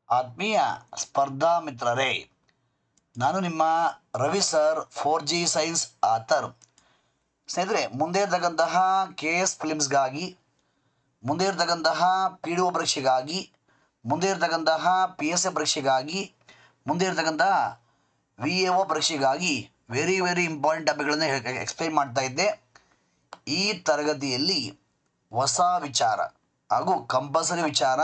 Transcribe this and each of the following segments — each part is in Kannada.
ಆತ್ಮೀಯ ಸ್ಪರ್ಧಾ ಮಿತ್ರರೇ, ನಾನು ನಿಮ್ಮ Ravi sir 4G science author. ಸ್ನೇಹಿತರೆ, ಮುಂದೆ ಇರತಕ್ಕಂತಹ KS ಫಿಲಿಮ್ಸ್ಗಾಗಿ, ಮುಂದೆ ಇರತಕ್ಕಂತಹ PDO ಪರೀಕ್ಷೆಗಾಗಿ, ಮುಂದೆ ಇರತಕ್ಕಂತಹ PSA ಪರೀಕ್ಷೆಗಾಗಿ, ಮುಂದೆ ಇರತಕ್ಕಂತಹ VAO ಪರೀಕ್ಷೆಗಾಗಿ ವೆರಿ ಇಂಪಾರ್ಟೆಂಟ್ ಟಾಪಿಕ್ಗಳನ್ನು ಎಕ್ಸ್ಪ್ಲೈನ್ ಮಾಡ್ತಾ ಇದ್ದೆ. ಈ ತರಗತಿಯಲ್ಲಿ ಹೊಸ ವಿಚಾರ ಹಾಗೂ ಕಂಪಲ್ಸರಿ ವಿಚಾರ,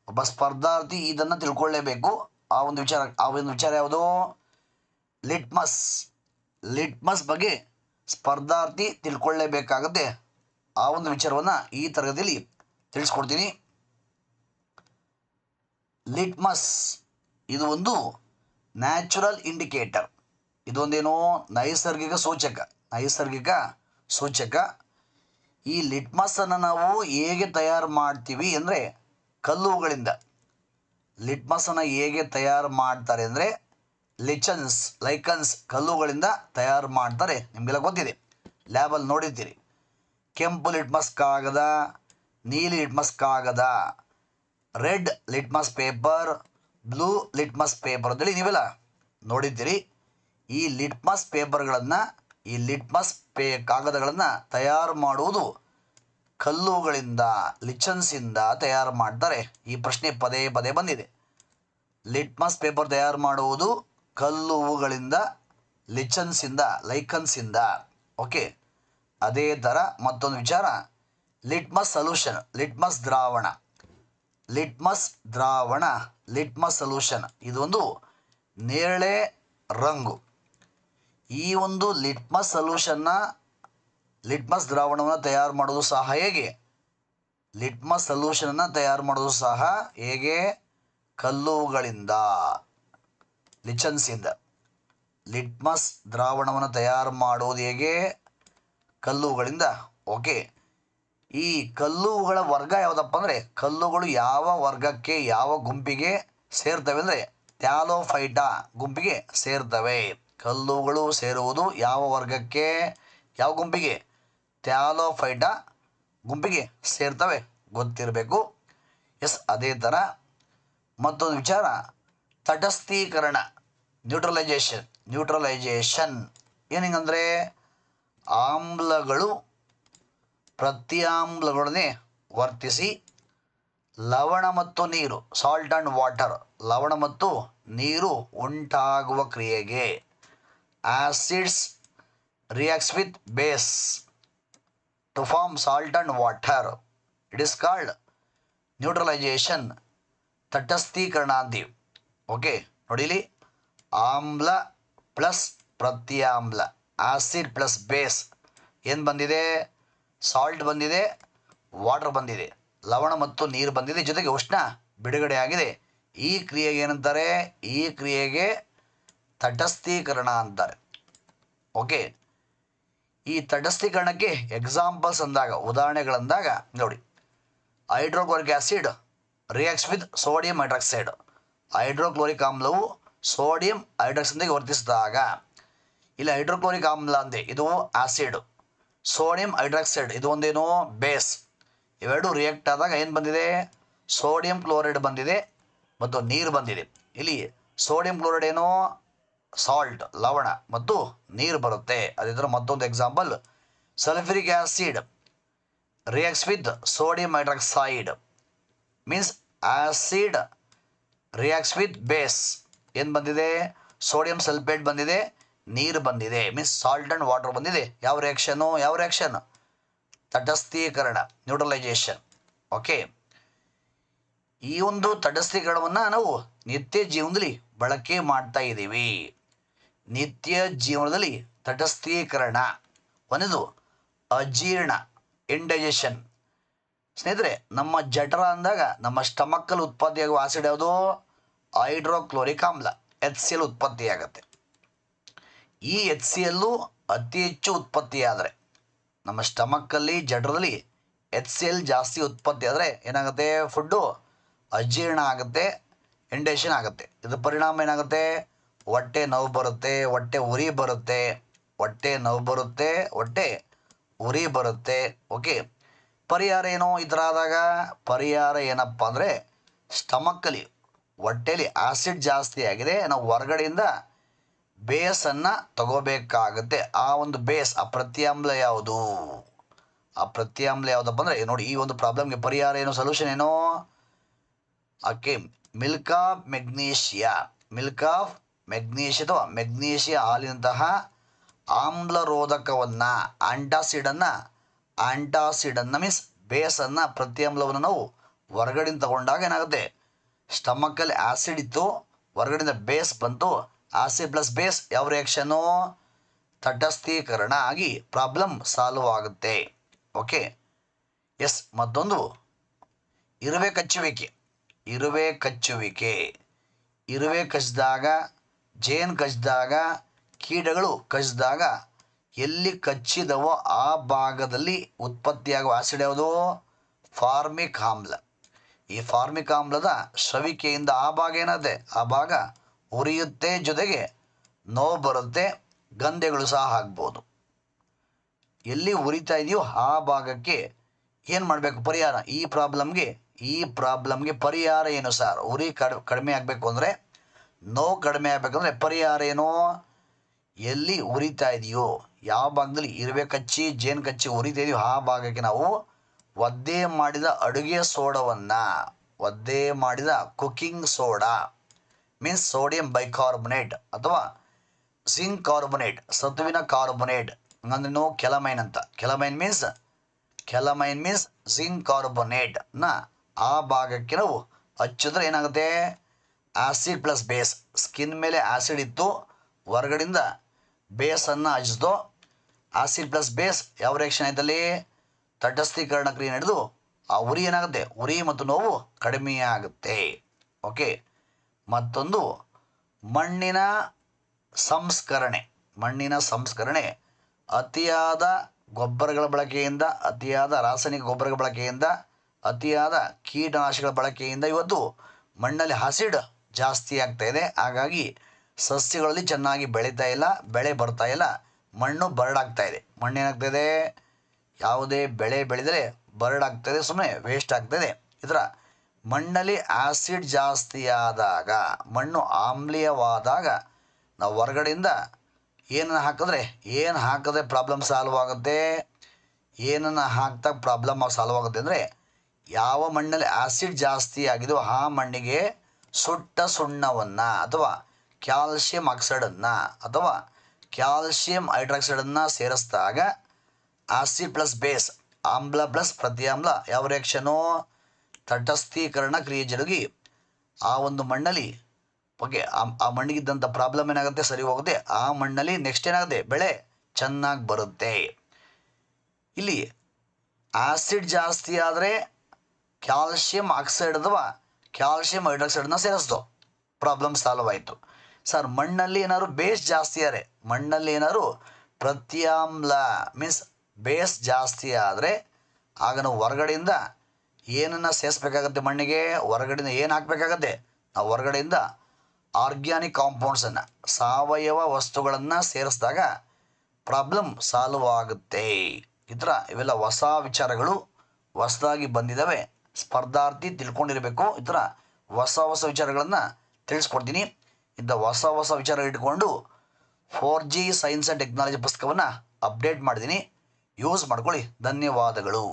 ಒಬ್ಬ ಸ್ಪರ್ಧಾರ್ಥಿ ಇದನ್ನು ತಿಳ್ಕೊಳ್ಳೇಬೇಕು. ಆ ಒಂದು ವಿಚಾರ ಯಾವುದು? ಲಿಟ್ಮಸ್ ಬಗ್ಗೆ ಸ್ಪರ್ಧಾರ್ಥಿ ತಿಳ್ಕೊಳ್ಳೇಬೇಕಾಗುತ್ತೆ. ಆ ಒಂದು ವಿಚಾರವನ್ನು ಈ ತರಗತಿಯಲ್ಲಿ ತಿಳಿಸ್ಕೊಡ್ತೀನಿ. ಲಿಟ್ಮಸ್ ಇದು ಒಂದು ನ್ಯಾಚುರಲ್ ಇಂಡಿಕೇಟರ್. ಇದೊಂದೇನೋ ನೈಸರ್ಗಿಕ ಸೂಚಕ. ಈ ಲಿಟ್ಮಸ್ಸನ್ನು ನಾವು ಹೇಗೆ ತಯಾರು ಮಾಡ್ತೀವಿ ಅಂದರೆ ಕಲ್ಲುಗಳಿಂದ. ಲಿಟ್ಮಸ್ಸನ್ನು ಹೇಗೆ ತಯಾರು ಮಾಡ್ತಾರೆ ಅಂದರೆ ಲೈಕನ್ಸ್ ಕಲ್ಲುಗಳಿಂದ ತಯಾರು ಮಾಡ್ತಾರೆ. ನಿಮಗೆಲ್ಲ ಗೊತ್ತಿದೆ, ಲ್ಯಾಬಲ್ಲಿ ನೋಡಿರ್ತೀರಿ. ಕೆಂಪು ಲಿಟ್ಮಸ್ ಕಾಗದ, ನೀಲಿ ಲಿಟ್ಮಸ್ ಕಾಗದ, red litmus paper, blue litmus paper ಅಂತೇಳಿ ನೀವೆಲ್ಲ ನೋಡಿದ್ದೀರಿ. ಈ ಲಿಟ್ಮಸ್ ಪೇಪರ್ಗಳನ್ನು, ಈ ಕಾಗದಗಳನ್ನು ತಯಾರು ಮಾಡುವುದು ಕಲ್ಲುಗಳಿಂದ, ಲಿಚನ್ಸಿಂದ ತಯಾರು ಮಾಡ್ತಾರೆ. ಈ ಪ್ರಶ್ನೆ ಪದೇ ಬಂದಿದೆ. ಲಿಟ್ಮಸ್ ಪೇಪರ್ ತಯಾರು ಮಾಡುವುದು ಕಲ್ಲುಗಳಿಂದ, ಲೈಕನ್ಸಿಂದ. ಓಕೆ, ಅದೇ ಥರ ಮತ್ತೊಂದು ವಿಚಾರ, ಲಿಟ್ಮಸ್ ಸೊಲ್ಯೂಷನ್, ಲಿಟ್ಮಸ್ ಸೊಲ್ಯೂಷನ್ ಇದೊಂದು ನೇರಳೆ ರಂಗು. ಈ ಒಂದು ಲಿಟ್ಮಸ್ ದ್ರಾವಣವನ್ನು ತಯಾರು ಮಾಡೋದು ಸಹ ಹೇಗೆ? ಲಿಟ್ಮಸ್ ಸೊಲ್ಯೂಷನನ್ನು ತಯಾರು ಮಾಡೋದು ಸಹ ಹೇಗೆ? ಕಲ್ಲುಗಳಿಂದ, ಲಿಚನ್ಸಿಂದ. ಲಿಟ್ಮಸ್ ದ್ರಾವಣವನ್ನು ತಯಾರು ಮಾಡೋದು ಹೇಗೆ? ಕಲ್ಲುಗಳಿಂದ. ಓಕೆ, ಈ ಕಲ್ಲುಗಳ ವರ್ಗ ಯಾವುದಪ್ಪ ಅಂದರೆ, ಕಲ್ಲುಗಳು ಯಾವ ವರ್ಗಕ್ಕೆ, ಯಾವ ಗುಂಪಿಗೆ ಸೇರ್ತವೆ ಅಂದರೆ ಥ್ಯಾಲೋಫೈಟಾ ಗುಂಪಿಗೆ ಸೇರ್ತವೆ. ಕಲ್ಲುಗಳು ಸೇರುವುದು ಯಾವ ವರ್ಗಕ್ಕೆ, ಯಾವ ಗುಂಪಿಗೆ? ಥ್ಯಾಲೋಫೈಟಾ ಗುಂಪಿಗೆ ಸೇರ್ತವೆ, ಗೊತ್ತಿರಬೇಕು. ಎಸ್, ಅದೇ ಥರ ಮತ್ತೊಂದು ವಿಚಾರ, ತಟಸ್ಥೀಕರಣ, ನ್ಯೂಟ್ರಲೈಜೇಷನ್ ಏನಿಂಗಂದರೆ ಆಮ್ಲಗಳು ಪ್ರತ್ಯಾಮ್ಲಗಳನ್ನೇ ವರ್ತಿಸಿ ಲವಣ ಮತ್ತು ನೀರು, ಸಾಲ್ಟ್ ಆ್ಯಂಡ್ ವಾಟರ್, ಲವಣ ಮತ್ತು ನೀರು ಉಂಟಾಗುವ ಕ್ರಿಯೆಗೆ acids reacts with base to form salt and water. It is called neutralisation, ತಟಸ್ಥೀಕರಣ ಅಂತೀವಿ. ಓಕೆ, ನೋಡಿಲಿ, ಆಮ್ಲ ಪ್ಲಸ್ ಪ್ರತ್ಯಾಮ್ಲ, ಆಸಿಡ್ ಪ್ಲಸ್ ಬೇಸ್ ಏನು ಬಂದಿದೆ? ಸಾಲ್ಟ್ ಬಂದಿದೆ, ವಾಟರ್ ಬಂದಿದೆ, ಲವಣ ಮತ್ತು ನೀರು ಬಂದಿದೆ, ಜೊತೆಗೆ ಉಷ್ಣ ಬಿಡುಗಡೆ ಆಗಿದೆ. ಈ ಕ್ರಿಯೆಗೆ ಏನಂತಾರೆ? ಈ ಕ್ರಿಯೆಗೆ ತಟಸ್ಥೀಕರಣ ಅಂತಾರೆ. ಓಕೆ, ಈ ತಟಸ್ಥೀಕರಣಕ್ಕೆ ಎಕ್ಸಾಂಪಲ್ಸ್ ಅಂದಾಗ, ಉದಾಹರಣೆಗಳಂದಾಗ ನೋಡಿ, hydrochloric acid reacts with sodium hydroxide. Hydrochloric ಆಮ್ಲವು ಸೋಡಿಯಂ ಹೈಡ್ರಾಕ್ಸೈಡ್ಗೆ ವರ್ತಿಸಿದಾಗ, ಇಲ್ಲಿ ಹೈಡ್ರೋಕ್ಲೋರಿಕ್ ಆಮ್ಲ ಅಂದೆ, ಇದು ಆಸಿಡ್. ಸೋಡಿಯಂ ಹೈಡ್ರಾಕ್ಸೈಡ್ ಇದು ಒಂದೇನೋ ಬೇಸ್. ಇವೆರಡು ರಿಯಾಕ್ಟ್ ಆದಾಗ ಏನು ಬಂದಿದೆ? ಸೋಡಿಯಂ ಕ್ಲೋರೈಡ್ ಬಂದಿದೆ ಮತ್ತು ನೀರು ಬಂದಿದೆ. ಇಲ್ಲಿ ಸೋಡಿಯಂ ಕ್ಲೋರೈಡ್ ಏನೋ ಸಾಲ್ಟ್, ಲವಣ ಮತ್ತು ನೀರು ಬರುತ್ತೆ. ಅದೇ ಥರ ಮತ್ತೊಂದು example, sulphuric acid reacts with sodium hydroxide, means acid reacts with base. ಏನು ಬಂದಿದೆ? ಸೋಡಿಯಂ ಸಲ್ಫೇಟ್ ಬಂದಿದೆ, ನೀರು ಬಂದಿದೆ, ಮೀನ್ಸ್ ಸಾಲ್ಟ್ ಆ್ಯಂಡ್ ವಾಟರ್ ಬಂದಿದೆ. ಯಾವ ರಿಯಾಕ್ಷನ್? ತಟಸ್ಥೀಕರಣ, ನ್ಯೂಟ್ರಲೈಜೇಷನ್. ಓಕೆ, ಈ ಒಂದು ತಟಸ್ಥೀಕರಣವನ್ನು ನಾವು ನಿತ್ಯ ಜೀವನದಲ್ಲಿ ಬಳಕೆ ಮಾಡ್ತಾ ಇದ್ದೀವಿ. ನಿತ್ಯ ಜೀವನದಲ್ಲಿ ತಟಸ್ಥೀಕರಣ. ಒಂದಿದು ಅಜೀರ್ಣ, ಇಂಡೈಜೆಷನ್. ಸ್ನೇಹಿತರೆ, ನಮ್ಮ ಜಠರ ಅಂದಾಗ ನಮ್ಮ ಸ್ಟಮಕ್ಕಲ್ಲಿ ಉತ್ಪತ್ತಿಯಾಗುವ ಆಸಿಡ್ ಯಾವುದು? ಹೈಡ್ರೋಕ್ಲೋರಿಕ್ ಆಮ್ಲ, HCl ಉತ್ಪತ್ತಿಯಾಗುತ್ತೆ. ಈ HCl ಅತಿ ಹೆಚ್ಚು ಉತ್ಪತ್ತಿಯಾದರೆ, ನಮ್ಮ ಸ್ಟಮಕ್ಕಲ್ಲಿ, ಜಠರದಲ್ಲಿ HCl ಜಾಸ್ತಿ ಉತ್ಪತ್ತಿ ಆದರೆ ಏನಾಗುತ್ತೆ? ಫುಡ್ಡು ಅಜೀರ್ಣ ಆಗುತ್ತೆ, ಇಂಡೈಜೆಷನ್ ಆಗುತ್ತೆ. ಇದರ ಪರಿಣಾಮ ಏನಾಗುತ್ತೆ? ಹೊಟ್ಟೆ ನೋವು ಬರುತ್ತೆ, ಹೊಟ್ಟೆ ಉರಿ ಬರುತ್ತೆ. ಓಕೆ, ಪರಿಹಾರ ಏನು ಈ ಥರ ಆದಾಗ? ಪರಿಹಾರ ಏನಪ್ಪ ಅಂದರೆ, ಸ್ಟಮಕ್ಕಲ್ಲಿ ಹೊಟ್ಟೆಲಿ ಆಸಿಡ್ ಜಾಸ್ತಿ ಆಗಿದೆ, ನಾವು ಹೊರಗಡೆಯಿಂದ ಬೇಸನ್ನು ತಗೋಬೇಕಾಗುತ್ತೆ. ಆ ಒಂದು ಬೇಸ್, ಆ ಪ್ರತ್ಯಾಮ್ಲ ಯಾವುದು? ಆ ಪ್ರತ್ಯಾಮ್ಲ ಯಾವುದಪ್ಪ ಅಂದರೆ ನೋಡಿ, ಈ ಒಂದು ಪ್ರಾಬ್ಲಮ್ಗೆ ಪರಿಹಾರ ಏನು, ಸೊಲ್ಯೂಷನ್ ಏನು? ಓಕೆ, ಮಿಲ್ಕ್ ಆಫ್ ಮೆಗ್ನೀಷಿಯಾ ಅಥವಾ ಮೆಗ್ನೀಷಿಯಾ ಹಾಲಿನಂತಹ ಆಮ್ಲರೋಧಕವನ್ನು, ಆಂಟಾಸಿಡನ್ನು ಮೀನ್ಸ್ ಬೇಸನ್ನು, ಪ್ರತ್ಯಾಮ್ಲವನ್ನು ನಾವು ಹೊರಗಡೆಯಿಂದ ತಗೊಂಡಾಗ ಏನಾಗುತ್ತೆ, ಸ್ಟಮಕ್ಕಲ್ಲಿ ಆ್ಯಸಿಡ್ ಇತ್ತು, ಹೊರಗಡೆಯಿಂದ ಬೇಸ್ ಬಂತು, ಆಸಿಡ್ ಪ್ಲಸ್ ಬೇಸ್ ಯಾವ ರಿಯಾಕ್ಷನ್ನು? ತಟಸ್ಥೀಕರಣ ಆಗಿ ಪ್ರಾಬ್ಲಮ್ ಸಾಲ್ವ್ ಆಗುತ್ತೆ. Okay, yes. ಮತ್ತೊಂದು ಇರುವೆ ಕಚ್ಚಿದಾಗ, ಜೇನು ಕಚ್ಚಿದಾಗ, ಕೀಟಗಳು ಕಚ್ಚಿದಾಗ ಎಲ್ಲಿ ಕಚ್ಚಿದವೋ ಆ ಭಾಗದಲ್ಲಿ ಉತ್ಪತ್ತಿಯಾಗುವ ಆಸಿಡ್ ಯಾವುದು? ಫಾರ್ಮಿಕ್ ಆಮ್ಲ. ಈ ಫಾರ್ಮಿಕ್ ಆಮ್ಲದ ಸ್ರವಿಕೆಯಿಂದ ಆ ಭಾಗ ಏನಾಗುತ್ತೆ, ಆ ಭಾಗ ಉರಿಯುತ್ತೆ, ಜೊತೆಗೆ ನೋವು ಬರುತ್ತೆ, ಗಂಧೆಗಳು ಸಹ ಆಗ್ಬೋದು. ಎಲ್ಲಿ ಉರಿತಾ ಇದೆಯೋ ಆ ಭಾಗಕ್ಕೆ ಏನು ಮಾಡಬೇಕು ಪರಿಹಾರ? ಈ ಪ್ರಾಬ್ಲಮ್ಗೆ ಪರಿಹಾರ ಏನು ಸರ್? ಉರಿ ಕಡಿಮೆ ಆಗಬೇಕು ಅಂದರೆ, ನೋವು ಕಡಿಮೆ ಆಗಬೇಕಂದ್ರೆ ಪರಿಹಾರ ಏನು? ಎಲ್ಲಿ ಉರಿತಾ ಇದೆಯೋ, ಯಾವ ಭಾಗದಲ್ಲಿ ಇರುವೆ ಕಚ್ಚಿ ಜೇನು ಕಚ್ಚಿ ಉರಿತಾ ಇದೆಯೋ ಆ ಭಾಗಕ್ಕೆ ನಾವು ಒದ್ದೆ ಮಾಡಿದ ಅಡುಗೆ ಸೋಡವನ್ನು, cooking soda means sodium bicarbonate ಅಥವಾ ಜಿಂಕ್ ಕಾರ್ಬೊನೇಟ್, ಸತುವಿನ ಕಾರ್ಬೊನೇಟ್ ಅಂದ್ರೆ ಕೆಲಮೈನ್ ಮೀನ್ಸ್ ಜಿಂಕ್ ಕಾರ್ಬೊನೇಟ್ನ ಆ ಭಾಗಕ್ಕೆ ನಾವು ಹಚ್ಚಿದ್ರೆ ಏನಾಗುತ್ತೆ? ಆಸಿಡ್ ಪ್ಲಸ್ ಬೇಸ್, ಸ್ಕಿನ್ ಮೇಲೆ ಆಸಿಡ್ ಇತ್ತು, ಹೊರಗಡೆಯಿಂದ ಬೇಸನ್ನು ಹಚ್ಚಿದೋ, ಆಸಿಡ್ ಪ್ಲಸ್ ಬೇಸ್ ಯಾವ ರಿಯಾಕ್ಷನ್ ಆಯ್ತಲ್ಲಿ? ತಟಸ್ಥೀಕರಣ ಕ್ರಿಯೆ ನಡೆದು ಆ ಉರಿ ಏನಾಗುತ್ತೆ? ಉರಿ ಮತ್ತು ನೋವು ಕಡಿಮೆಯಾಗುತ್ತೆ. ಓಕೆ, ಮತ್ತೊಂದು ಮಣ್ಣಿನ ಸಂಸ್ಕರಣೆ. ಅತಿಯಾದ ಗೊಬ್ಬರಗಳ ಬಳಕೆಯಿಂದ, ಅತಿಯಾದ ರಾಸಾಯನಿಕ ಗೊಬ್ಬರಗಳ ಬಳಕೆಯಿಂದ, ಅತಿಯಾದ ಕೀಟನಾಶಕಗಳ ಬಳಕೆಯಿಂದ ಇವತ್ತು ಮಣ್ಣಲ್ಲಿ ಆಸಿಡ್ ಜಾಸ್ತಿ ಆಗ್ತಾ ಇದೆ. ಹಾಗಾಗಿ ಸಸ್ಯಗಳಲ್ಲಿ ಚೆನ್ನಾಗಿ ಬೆಳೀತಾ ಇಲ್ಲ, ಬೆಳೆ ಬರ್ತಾ ಇಲ್ಲ, ಮಣ್ಣು ಬರಡಾಗ್ತಾ ಇದೆ. ಮಣ್ಣೇನಾಗ್ತಾ ಇದೆ? ಯಾವುದೇ ಬೆಳೆ ಬೆಳೆದರೆ ಬರಡಾಗ್ತಾಯಿದೆ, ಸುಮ್ಮನೆ ವೇಸ್ಟ್ ಆಗ್ತಾಯಿದೆ. ಇದರ ಮಣ್ಣಲ್ಲಿ ಆಸಿಡ್ ಜಾಸ್ತಿ ಆದಾಗ, ಮಣ್ಣು ಆಮ್ಲೀಯವಾದಾಗ ನಾವು ಹೊರಗಡೆಯಿಂದ ಏನನ್ನು ಹಾಕಿದ್ರೆ ಪ್ರಾಬ್ಲಮ್ ಸಾಲ್ವ್ ಆಗುತ್ತೆ? ಏನನ್ನು ಹಾಕಿದಾಗ ಪ್ರಾಬ್ಲಮ್ ಸಾಲ್ವ್ ಆಗುತ್ತೆ ಅಂದರೆ, ಯಾವ ಮಣ್ಣಲ್ಲಿ ಆಸಿಡ್ ಜಾಸ್ತಿ ಆಗಿದೆಯೋ ಆ ಮಣ್ಣಿಗೆ ಸುಟ್ಟ ಸುಣ್ಣವನ್ನು ಅಥವಾ ಕ್ಯಾಲ್ಶಿಯಂ ಆಕ್ಸೈಡನ್ನು ಅಥವಾ ಕ್ಯಾಲ್ಶಿಯಂ ಹೈಡ್ರಾಕ್ಸೈಡನ್ನು ಸೇರಿಸಿದಾಗ ಆಸಿಡ್ ಪ್ಲಸ್ ಬೇಸ್, ಆಮ್ಲ ಪ್ಲಸ್ ಪ್ರತ್ಯಾಮ್ಲ ಯಾವ ರಿಯಾಕ್ಷನು? ತಟಸ್ಥೀಕರಣ ಕ್ರಿಯೆ ಜರುಗಿ ಆ ಒಂದು ಮಣ್ಣಲ್ಲಿ ಆ ಮಣ್ಣಿಗಿದ್ದಂಥ ಪ್ರಾಬ್ಲಮ್ ಏನಾಗುತ್ತೆ? ಸರಿ ಹೋಗುತ್ತೆ. ಆ ಮಣ್ಣಲ್ಲಿ ನೆಕ್ಸ್ಟ್ ಏನಾಗುತ್ತೆ? ಬೆಳೆ ಚೆನ್ನಾಗಿ ಬರುತ್ತೆ. ಇಲ್ಲಿ ಆಸಿಡ್ ಜಾಸ್ತಿ ಆದರೆ ಕ್ಯಾಲ್ಶಿಯಂ ಆಕ್ಸೈಡ್ ಅಥವಾ ಕ್ಯಾಲ್ಶಿಯಂ ಹೈಡ್ರಾಕ್ಸೈಡನ್ನ ಸೇರಿಸ್ದು, ಪ್ರಾಬ್ಲಮ್ ಸಾಲ್ವ್ ಆಯಿತು. ಸರ್, ಮಣ್ಣಲ್ಲಿ ಏನಾದ್ರು ಬೇಸ್ ಜಾಸ್ತಿ ಆದರೆ, ಪ್ರತ್ಯಾಮ್ಲ ಮೀನ್ಸ್ ಬೇಸ್ ಜಾಸ್ತಿ ಆದರೆ ಆಗ ನಾವು ಹೊರಗಡೆಯಿಂದ ಏನನ್ನು ಸೇರಿಸ್ಬೇಕಾಗತ್ತೆ? ಮಣ್ಣಿಗೆ ಹೊರಗಡೆಯಿಂದ ಏನು ಹಾಕಬೇಕಾಗತ್ತೆ? ನಾವು ಹೊರಗಡೆಯಿಂದ ಆರ್ಗ್ಯಾನಿಕ್ ಕಾಂಪೌಂಡ್ಸನ್ನು, ಸಾವಯವ ವಸ್ತುಗಳನ್ನು ಸೇರಿಸಿದಾಗ ಪ್ರಾಬ್ಲಮ್ ಸಾಲ್ವ್ ಆಗುತ್ತೆ. ಇವೆಲ್ಲ ಹೊಸ ವಿಚಾರಗಳು ಹೊಸದಾಗಿ ಬಂದಿದ್ದಾವೆ. ಸ್ಪರ್ಧಾರ್ಥಿ ತಿಳ್ಕೊಂಡಿರಬೇಕು. ಹೊಸ ವಿಚಾರಗಳನ್ನು ತಿಳಿಸ್ಕೊಡ್ತೀನಿ. ಇಂಥ ಹೊಸ ವಿಚಾರ ಇಟ್ಕೊಂಡು 4G ಸೈನ್ಸ್ ಆ್ಯಂಡ್ ಟೆಕ್ನಾಲಜಿ ಪುಸ್ತಕವನ್ನು ಅಪ್ಡೇಟ್ ಮಾಡಿದ್ದೀನಿ. ಯೂಸ್ ಮಾಡ್ಕೊಳ್ಳಿ. ಧನ್ಯವಾದಗಳು.